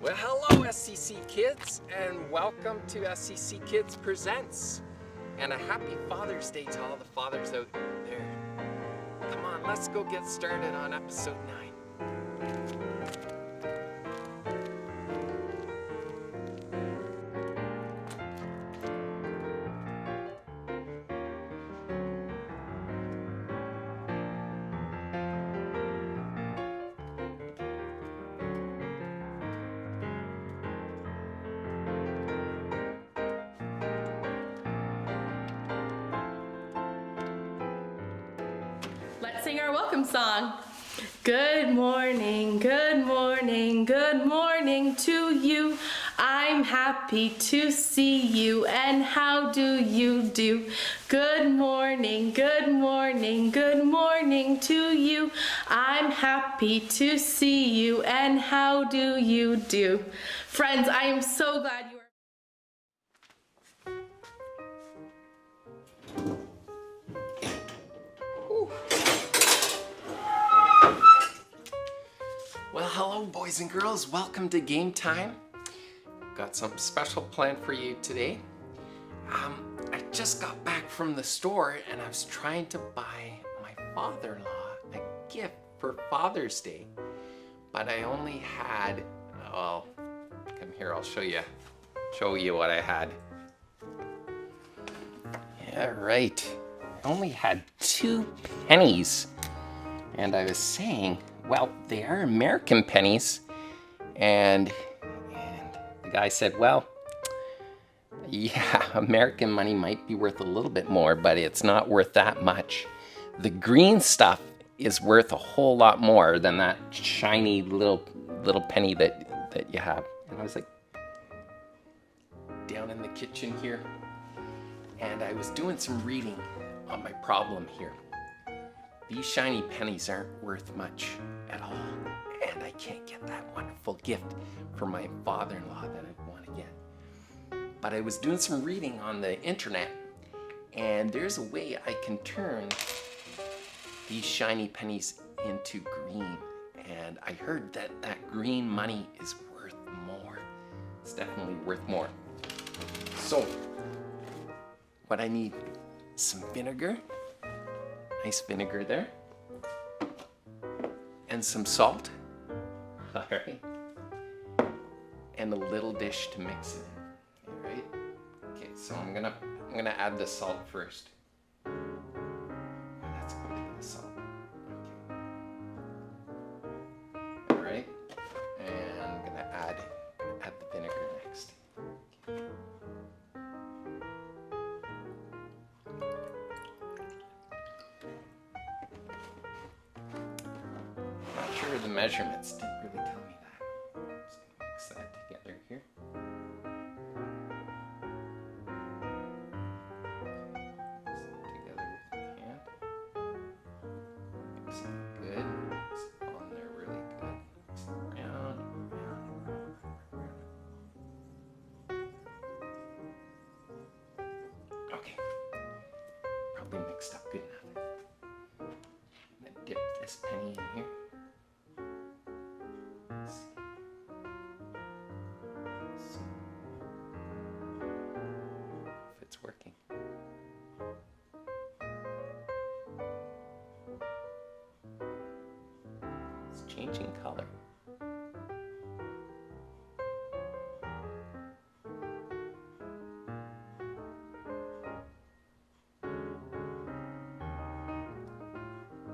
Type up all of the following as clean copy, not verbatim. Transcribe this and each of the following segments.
Well, hello SCC kids, and welcome to SCC Kids Presents. And a happy Father's Day to all the fathers out there. Come on, let's go get started on episode 9. Let's sing our welcome song. Good morning, good morning, good morning to you. I'm happy to see you, and how do you do? Good morning, good morning, good morning to you. I'm happy to see you, and how do you do? Friends, I am so glad you are. Well, hello boys and girls, welcome to game time. Got something special planned for you today. I just got back from the store and I was trying to buy my father-in-law a gift for Father's Day. But I only had, well, come here, I'll show you what I had. Yeah, right. I only had 2 pennies. And I was saying, well, they are American pennies. And the guy said, well, yeah, American money might be worth a little bit more, but it's not worth that much. The green stuff is worth a whole lot more than that shiny little penny that you have. And I was like, down in the kitchen here, and I was doing some reading on my problem here. These shiny pennies aren't worth much at all, and I can't get that wonderful gift for my father-in-law that I want to get. But I was doing some reading on the internet, and there's a way I can turn these shiny pennies into green. And I heard that green money is worth more. It's definitely worth more. So, what I need, some vinegar. Nice vinegar there. And some salt. All right. And a little dish to mix it in. All right. Okay, so I'm gonna add the salt first. Let's go to the salt. Okay. All right. And I'm gonna add the vinegar next. Okay. The measurements didn't really tell me that. I'm just going to mix that together here. Mix it together with my hand. Mix it good. Mix it on there really good. Mix it around. Okay. Probably mixed up good enough. I'm going to dip this penny in here. It's working. It's changing color.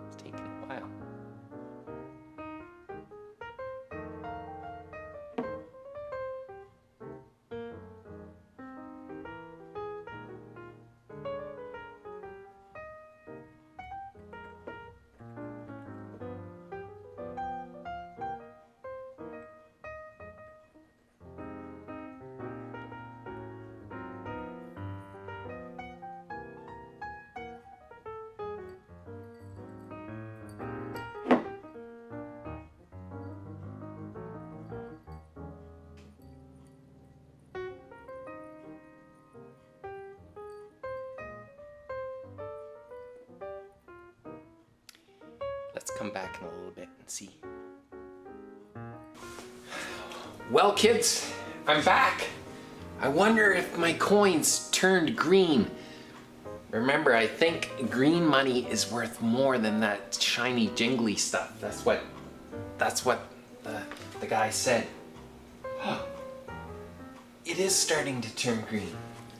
It's taking a while. Let's come back in a little bit and see. Well, kids, I'm back. I wonder if my coins turned green. Remember, I think green money is worth more than that shiny jingly stuff. That's what the guy said. It is starting to turn green.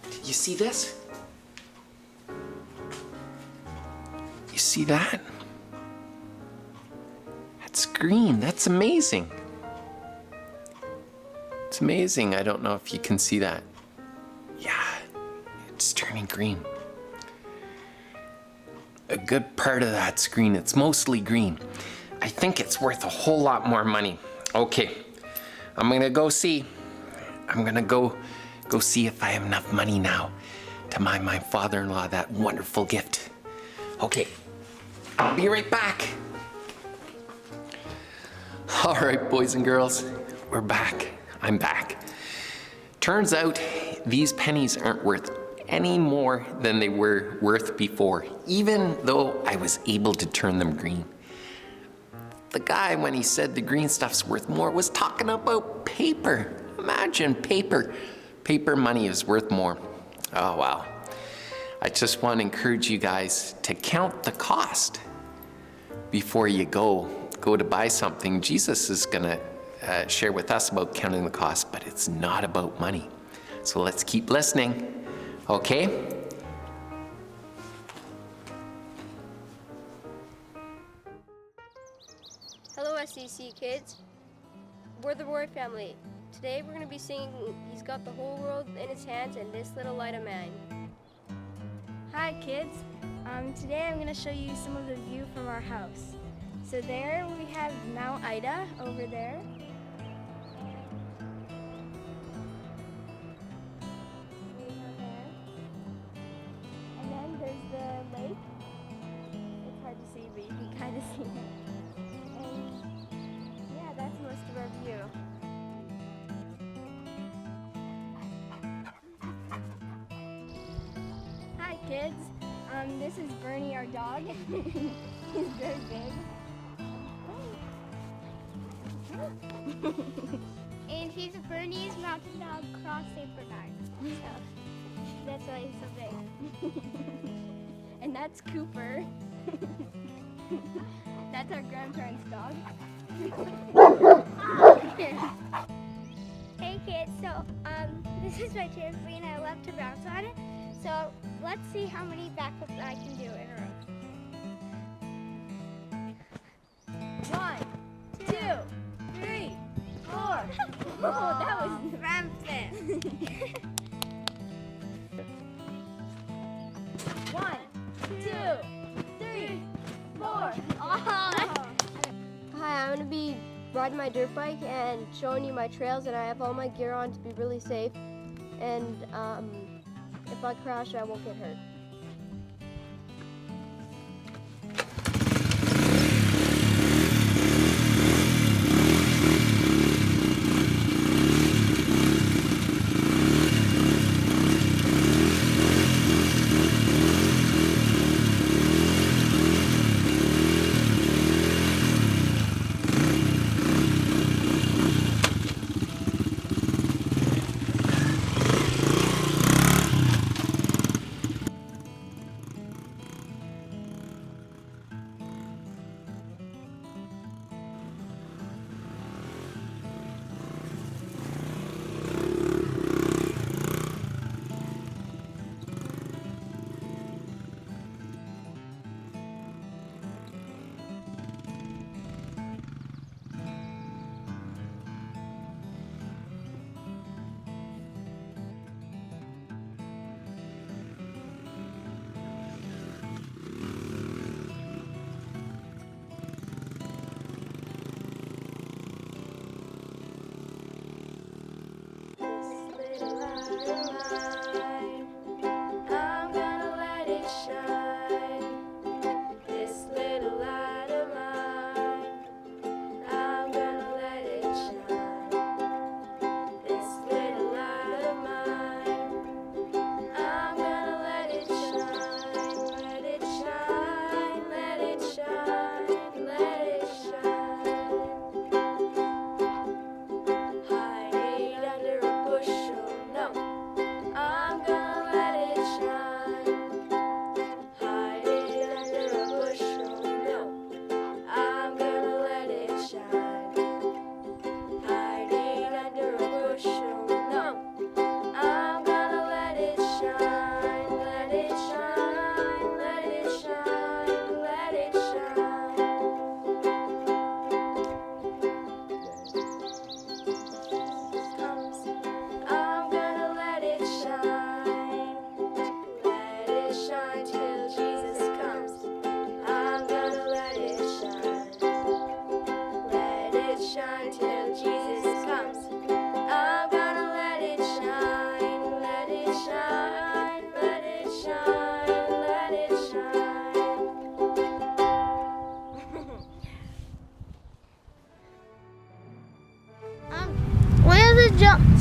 Did you see this? You see that? That's green. That's amazing. It's amazing. I don't know if you can see that. Yeah, it's turning green. A good part of that's green. It's mostly green. I think it's worth a whole lot more money. Okay, I'm gonna go see. I'm gonna go see if I have enough money now to buy my father-in-law that wonderful gift. Okay, I'll be right back. All right, boys and girls, we're back. I'm back. Turns out these pennies aren't worth any more than they were worth before, even though I was able to turn them green. The guy, when he said the green stuff's worth more, was talking about paper. Imagine paper. Paper money is worth more. Oh, wow. I just want to encourage you guys to count the cost before you go to buy something. Jesus is going to share with us about counting the cost, but it's not about money. So let's keep listening, okay? Hello SCC kids, we're the Roy family. Today we're going to be singing He's Got the Whole World in His Hands and This Little Light of Mine. Hi kids, today I'm going to show you some of the view from our house. So there we have Mount Ida over there. And then there's the lake. It's hard to see, but you can kind of see it. And yeah, that's most of our view. Hi kids, this is Bernie, our dog. He's very big. And he's Bernie's mountain dog cross St. Bernard. So that's why he's so big. And that's Cooper. That's our grandparents' dog. Hey kids, so this is my trampoline. I love to bounce on it. So let's see how many backflips I can do in a row. 1, 2, 3, 4. Oh, that was Front flip. 1, 2, 3, 4. Hi, I'm going to be riding my dirt bike and showing you my trails, and I have all my gear on to be really safe. And if I crash, I won't get hurt.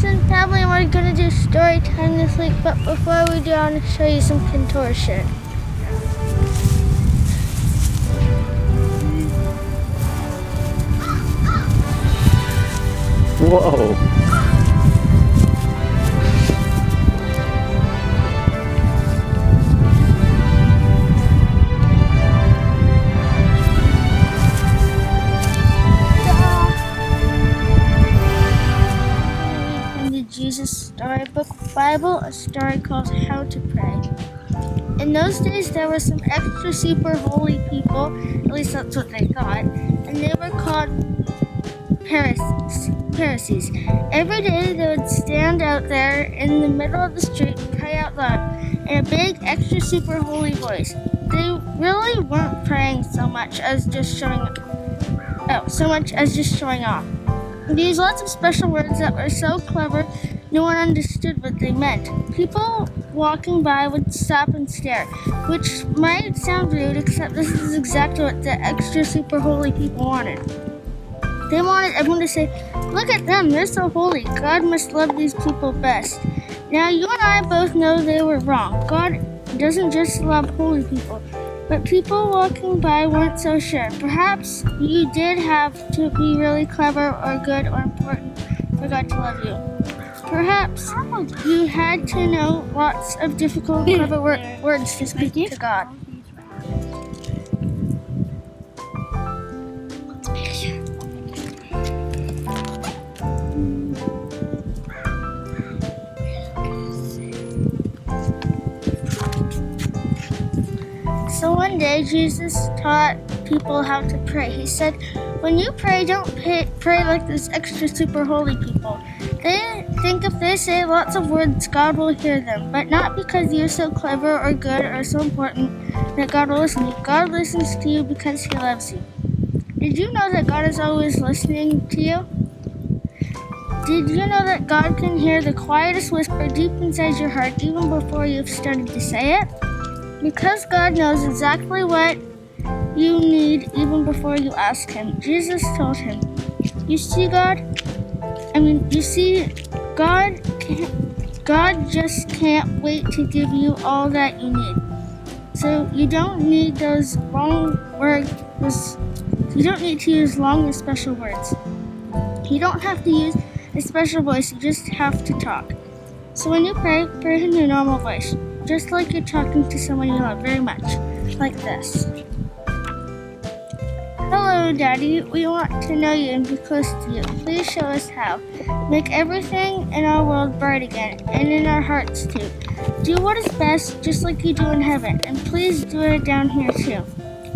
and family, and we're going to do story time this week, but before we do, I want to show you some contortion. Whoa. From the Jesus Storybook Bible, a story called How to Pray. In those days, there were some extra super holy people, at least that's what they thought, and they were called Pharisees. Every day, they would stand out there in the middle of the street and pray out loud in a big, extra super holy voice. They really weren't praying so much as just showing off. They used lots of special words that were so clever, no one understood what they meant. People walking by would stop and stare, which might sound rude, except this is exactly what the extra super holy people wanted. They wanted everyone to say, "Look at them, they're so holy. God must love these people best." Now, you and I both know they were wrong. God doesn't just love holy people. But people walking by weren't so sure. Perhaps you did have to be really clever or good or important for God to love you. Perhaps you had to know lots of difficult, clever words to speak to God. So one day, Jesus taught people how to pray. He said, when you pray, don't pray like those extra super holy people. They think if they say lots of words, God will hear them, but not because you're so clever or good or so important that God will listen to you. God listens to you because He loves you. Did you know that God is always listening to you? Did you know that God can hear the quietest whisper deep inside your heart even before you've started to say it? Because God knows exactly what you need even before you ask Him. Jesus told him, God just can't wait to give you all that you need. So you don't need those long words. You don't need to use long or special words. You don't have to use a special voice. You just have to talk. So when you pray, pray in your normal voice, just like you're talking to someone you love very much, like this. Hello, Daddy. We want to know you and be close to you. Please show us how. Make everything in our world bright again, and in our hearts too. Do what is best, just like you do in heaven, and please do it down here too.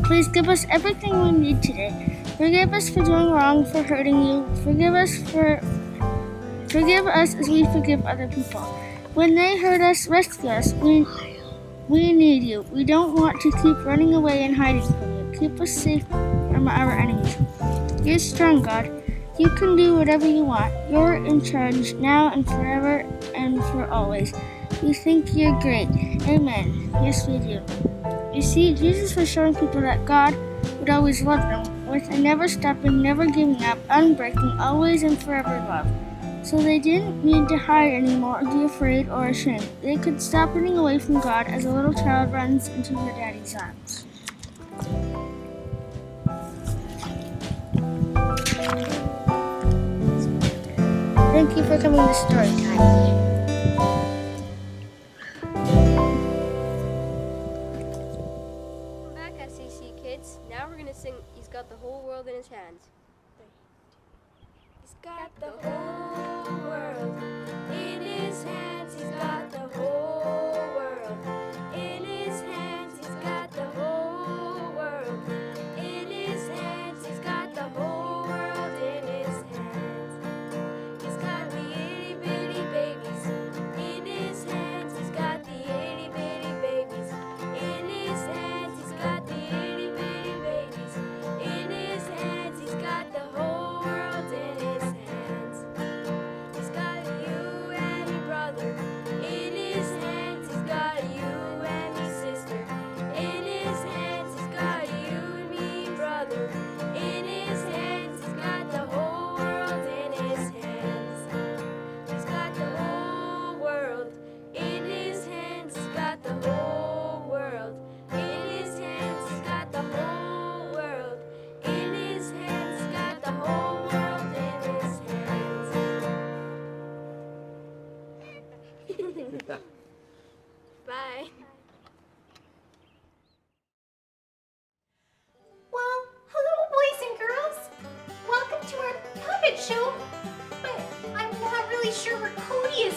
Please give us everything we need today. Forgive us for doing wrong, for hurting you. Forgive us as we forgive other people. When they hurt us, rescue us. We need you. We don't want to keep running away and hiding from you. Keep us safe from our enemies. You're strong, God. You can do whatever you want. You're in charge now and forever and for always. We think you're great. Amen. Yes, we do. You see, Jesus was showing people that God would always love them with a never stopping, never giving up, unbreaking, always and forever love. So they didn't need to hide anymore or be afraid or ashamed. They could stop running away from God as a little child runs into her daddy's arms. Thank you for coming to Story Time. Welcome back, SCC kids. Now we're going to sing He's Got the Whole World in His Hands. He's got the whole world in His hands. He's got the whole world in His hands. He's got the whole world in His hands. He's got the whole world in His hands. He's got the itty bitty babies in His hands. He's got the itty bitty babies in His hands. He's got the itty bitty babies in His hands. He's got the whole world in His hands. He's got you and your brother in His hands. He's got you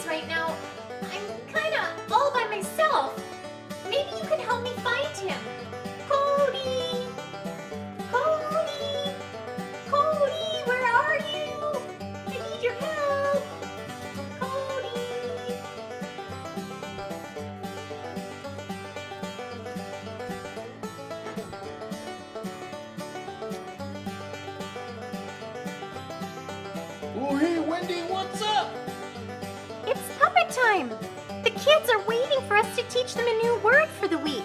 is right now. I'm kinda all by myself. Maybe you can help me find him. Cody! Cody! Cody, where are you? I need your help. Cody! Oh, hey, Wendy, what's up? It's puppet time. The kids are waiting for us to teach them a new word for the week.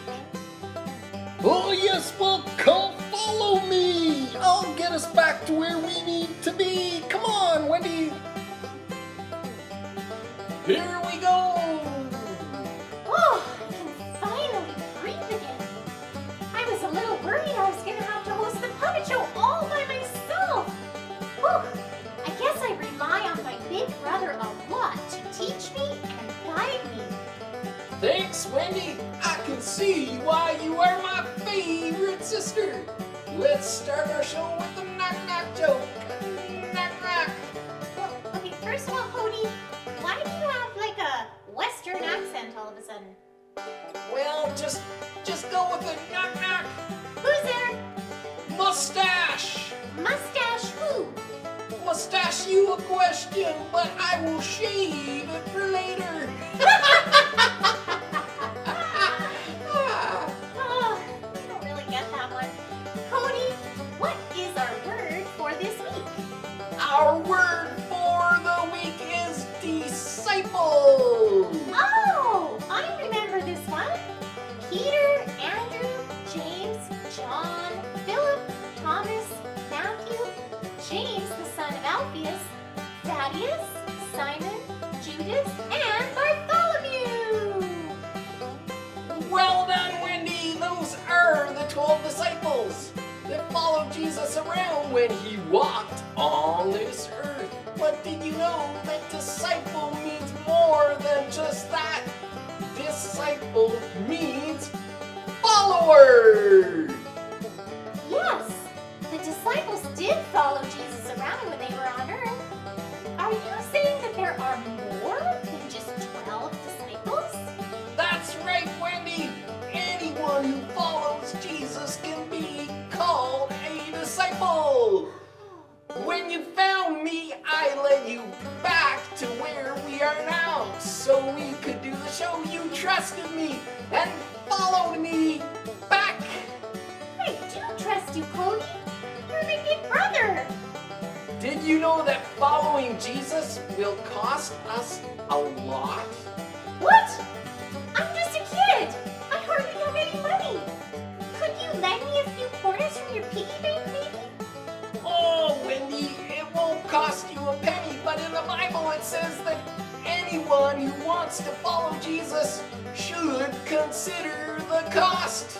Oh, yes, well, come follow me. I'll get us back to where we need to be. Come on, Wendy. Here we go. Oh, I can finally breathe again. I was a little worried I was gonna have to host the puppet show all by myself. Whew. I guess I rely on my big brother a lot to teach me and guide me. Thanks, Wendy. I can see why you are my favorite sister. Let's start our show with the knock-knock joke. Knock-knock. Well, okay, first of all, Cody, why do you have like a Western accent all of a sudden? Well, just go with the knock-knock. Who's there? Mustache. Mustache who? Mustache you a question, but I will shave it for later. Oh, I don't really get that one. Cody, what is our word for this week? Our word for the week is disciple. Oh, I remember this one. Peter, Andrew, James, John, Philip, Thomas, Matthew, James, the son of Alphaeus, Thaddeus, Simon, Judas, and Bartholomew. Well done, Wendy. Those are the 12 disciples that followed Jesus around when he walked on this earth. But did you know that disciple means more than just that? Disciple means follower. Yes, the disciples did follow Jesus around when they were on earth. Are you saying that there are more than just 12 disciples? That's right, Wendy. Anyone who follows Jesus can be called a disciple. When you found me, I led you back to where we are now so we could do the show. You trusted me and followed me back. I do trust you, Cody. You're my big brother. Did you know that following Jesus will cost us a lot? What? I'm just a kid. I hardly have any money. Could you lend me a few quarters from your piggy bank, maybe? Oh, Wendy, it won't cost you a penny, but in the Bible it says that anyone who wants to follow Jesus should consider the cost.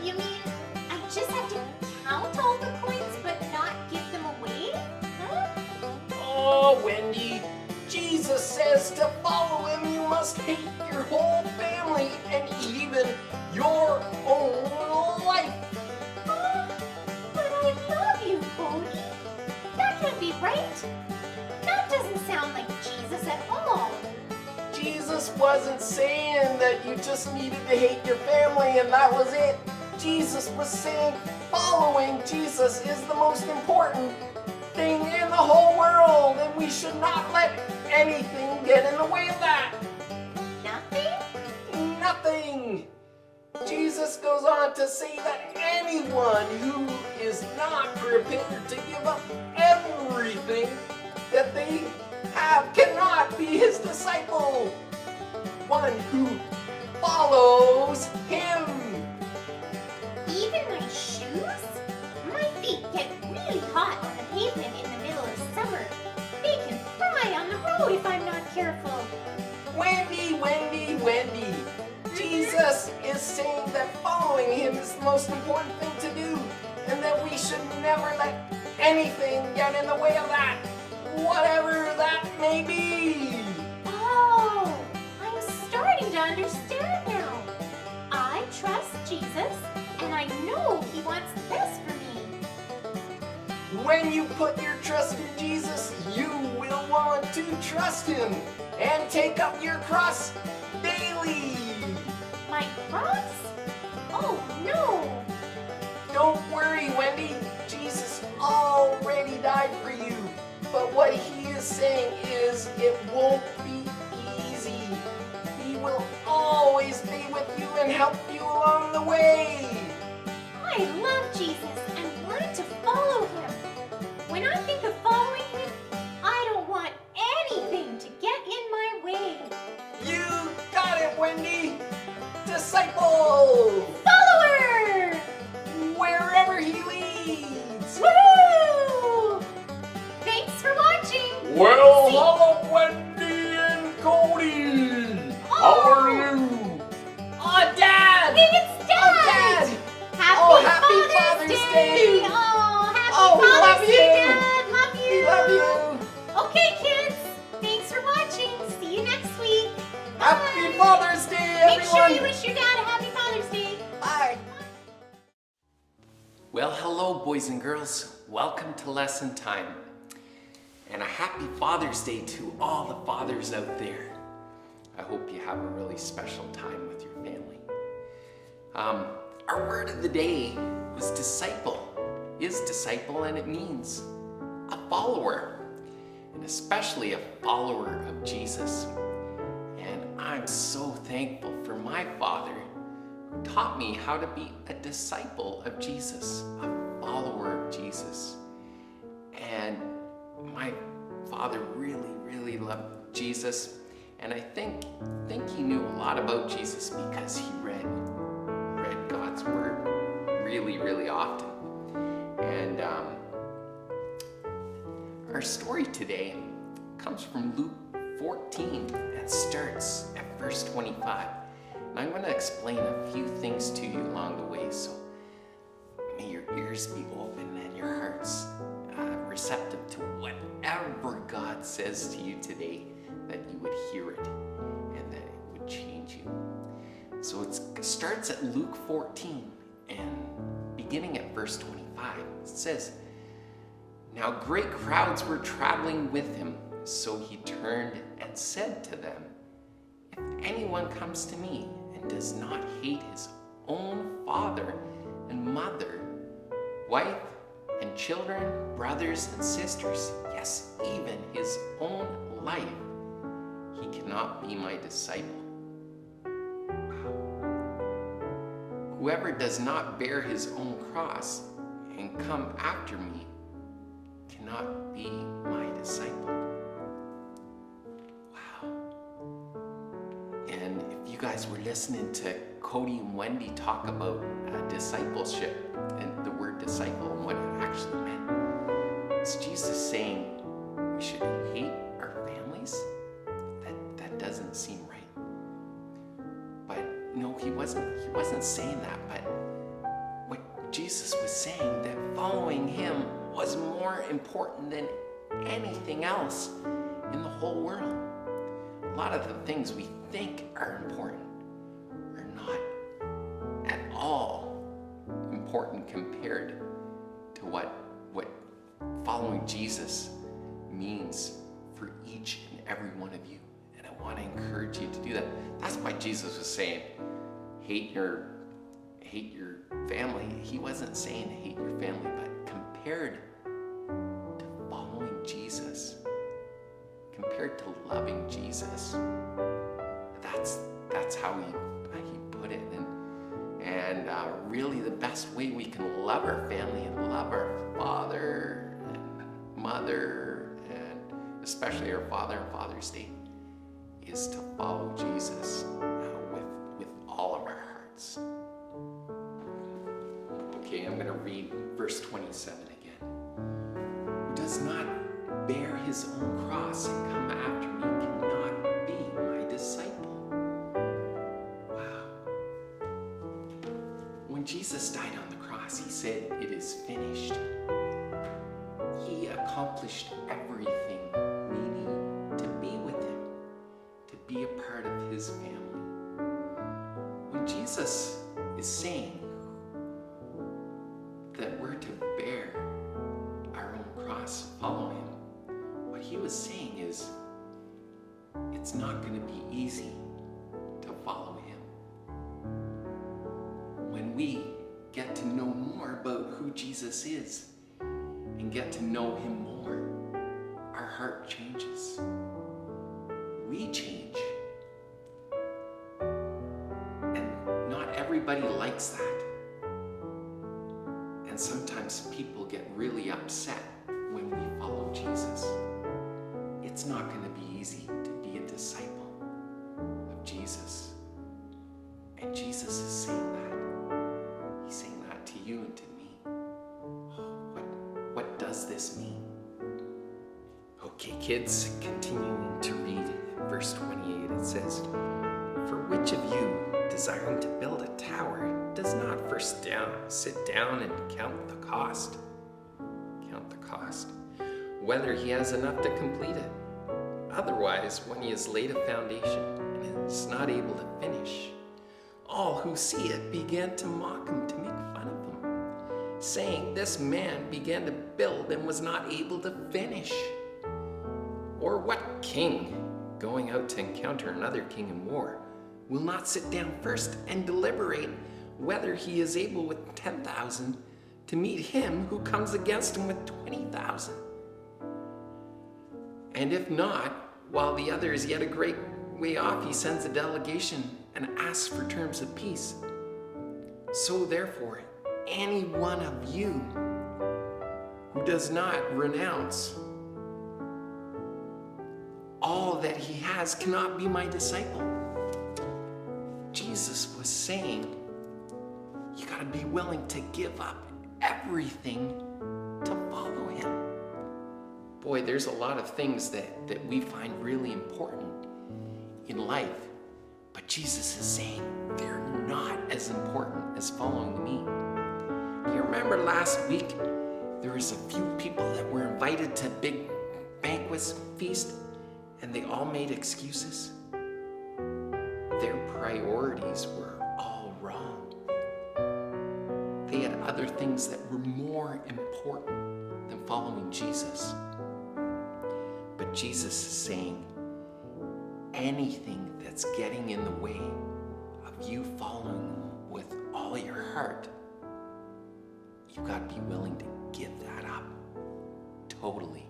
You mean I just have to count all the coins but not give them away? Huh? Oh, Wendy, Jesus says to follow him you must hate your whole family and even your own life. But I love you, Cody. That can't be right. That doesn't sound like Jesus at all. Jesus wasn't saying that you just needed to hate your family and that was it. Jesus was saying following Jesus is the most important thing in the whole world and we should not let anything get in the way of that. Nothing? Nothing. Jesus goes on to say that anyone who is not prepared to give up everything that they have cannot be his disciple. One who follows him. Even my shoes? My feet get really hot on the pavement in the middle of summer. They can fry on the road if I'm not careful. Wendy, Wendy, Wendy. Jesus is saying that following him is the most important thing to do and that we should never let anything get in the way of that, whatever that may be. Oh, I'm starting to understand now. I trust Jesus, and I know he wants the best for me. When you put your trust in Jesus, you will want to trust him. and take up your cross daily. My cross? Oh no! Don't worry, Wendy. Jesus already died for you. But what he is saying is it won't be easy. He will always be with you and help you along the way. I love Jesus and want to follow him. When I think of following him, I don't want anything to get in my way. You got it, Wendy. Disciple. Follower! Wherever he leads. Woohoo! Thanks for watching. Well, See- hello, Wendy and Cody. How are you? Oh, Dad. It's Dad! Oh, Dad. Happy, Happy Father's Day. Oh, happy Oh, we love Father's Day, you. Dad! Love you! We love you. Okay, kids, thanks for watching. See you next week. Happy Bye. Father's Day, everyone. Make sure you wish your dad a happy Father's Day. Bye. Well, hello, boys and girls. Welcome to lesson time. And a happy Father's Day to all the fathers out there. I hope you have a really special time with your family. Our word of the day was disciple, is disciple, and it means a follower, and especially a follower of Jesus. And I'm so thankful for my father who taught me how to be a disciple of Jesus, a follower of Jesus. And my father really loved Jesus, and I think he knew a lot about Jesus because he read God's word really often. And our story today comes from Luke 14 and starts at verse 25. And I'm going to explain a few things to you along the way, so may your ears be open and your hearts receptive to whatever God says to you today, that you would hear it and that it would change you. So it starts at Luke 14 and beginning at verse 25, it says, "Now great crowds were traveling with him, so he turned and said to them, 'If anyone comes to me and does not hate his own father and mother, wife and children, brothers and sisters, yes, even his own life, he cannot be my disciple. Whoever does not bear his own cross and come after me cannot be my disciple.'" Wow. And if you guys were listening to Cody and Wendy talk about discipleship and the word disciple and what it actually meant, it's Jesus saying we should hate our families? That doesn't seem right. But no, he wasn't saying that. But what Jesus was saying, that following him was more important than anything else in the whole world. A lot of the things we think are important are not at all important compared to what following Jesus means for each and every one of you. And I want to encourage you to do that. That's why Jesus was saying, hate your family. He wasn't saying hate your family, but compared to following Jesus, compared to loving Jesus, that's how he put it. And really the best way we can love our family and love our father and mother, and especially our father on Father's Day, is to follow Jesus with all of our hearts. Okay, I'm going to read verse 27 again. "Who does not bear his own cross and come after me cannot be my disciple." Wow. When Jesus died on the cross, he said, "It is finished." He accomplished everything we need to be with him, to be a part of his family. When Jesus is saying that we're to bear our own cross, follow him, what he was saying is, it's not going to be easy to follow him. When we get to know more about who Jesus is and get to know him more, our heart changes. We change. And not everybody likes that. And sometimes people get really upset when we follow Jesus. It's not going to be easy to be a disciple of Jesus. And Jesus is saying that. He's saying that to you and to me. Oh, what does this mean? Okay, kids, continuing to read verse 28, it says, "For which of you, desiring to build a tower, does not first sit down and count the cost, whether he has enough to complete it? Otherwise, when he has laid a foundation and is not able to finish, all who see it began to mock him, to make fun of him, saying, 'This man began to build and was not able to finish.' Or what king, going out to encounter another king in war, will not sit down first and deliberate whether he is able with 10,000 to meet him who comes against him with 20,000? And if not, while the other is yet a great way off, he sends a delegation and asks for terms of peace. So therefore, any one of you who does not renounce all that he has cannot be my disciple." Jesus was saying, you gotta be willing to give up everything to follow him. Boy, there's a lot of things that we find really important in life, but Jesus is saying they're not as important as following me. Do you remember last week, there was a few people that were invited to a big banquet feast, and they all made excuses? Their priorities were all wrong. They had other things that were more important than following Jesus. But Jesus is saying, anything that's getting in the way of you following him with all your heart, you got to be willing to give that up totally.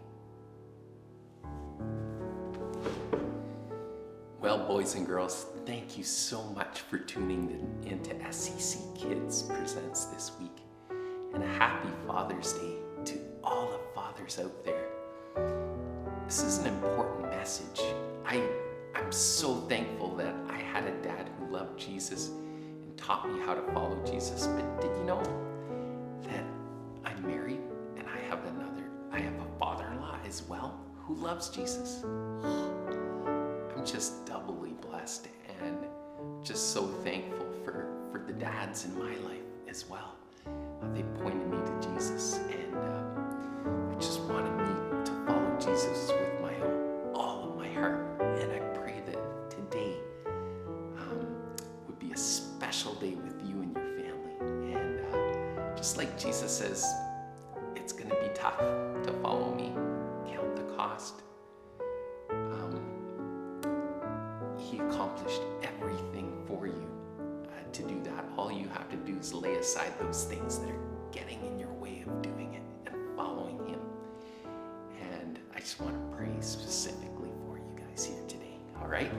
Well, boys and girls, thank you so much for tuning into SCC Kids Presents this week. And a happy Father's Day to all the fathers out there. This is an important message. I'm so thankful that I had a dad who loved Jesus and taught me how to follow Jesus. But did you know that I'm married and I have a father-in-law as well who loves Jesus? I'm just doubly blessed and just so thankful for the dads in my life as well. They pointed me to Jesus, and I just wanted me to follow Jesus with all of my heart. And I pray that today would be a special day with you and your family. And just like Jesus says, it's going to be tough to follow me. Count the cost. He accomplished everything for you. To do that, all you have to do is lay aside those things that are getting in your way of doing it and following him. And I just want to pray specifically for you guys here today. All right?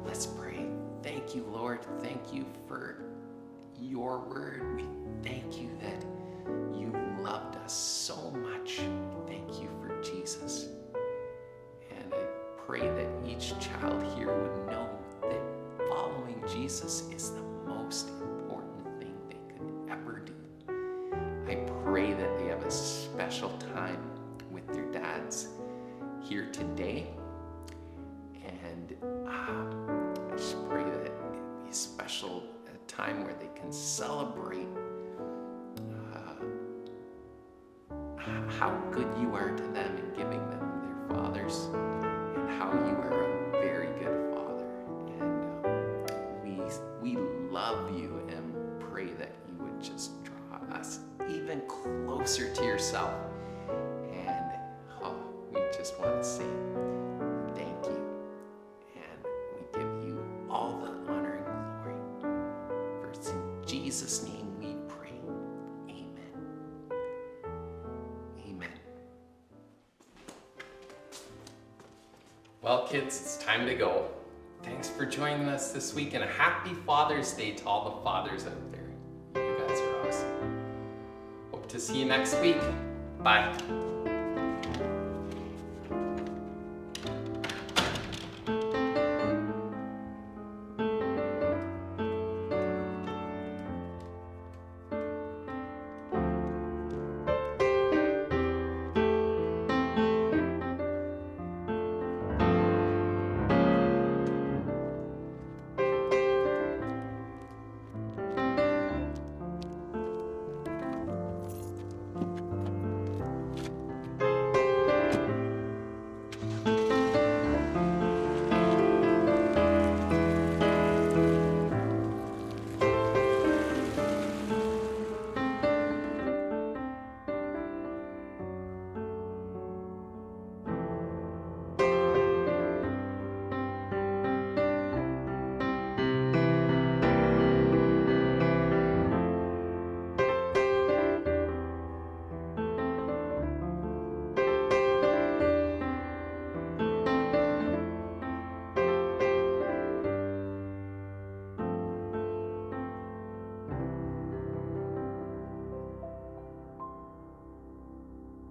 Let's pray. Thank you, Lord. Thank you for your word. We thank you that you loved us so much. Thank you for Jesus. And I pray that each child here would know that following Jesus is the most important thing they could ever do. I pray that they have a special time with their dads here today. And I just pray that it be a special time where they can celebrate how good you are to them in giving them their fathers, and how you are a very good father. And we love you and pray that you would just draw us even closer to yourself. And we just want to say thank you. Well, kids, it's time to go. Thanks for joining us this week, and a happy Father's Day to all the fathers out there. You guys are awesome. Hope to see you next week. Bye.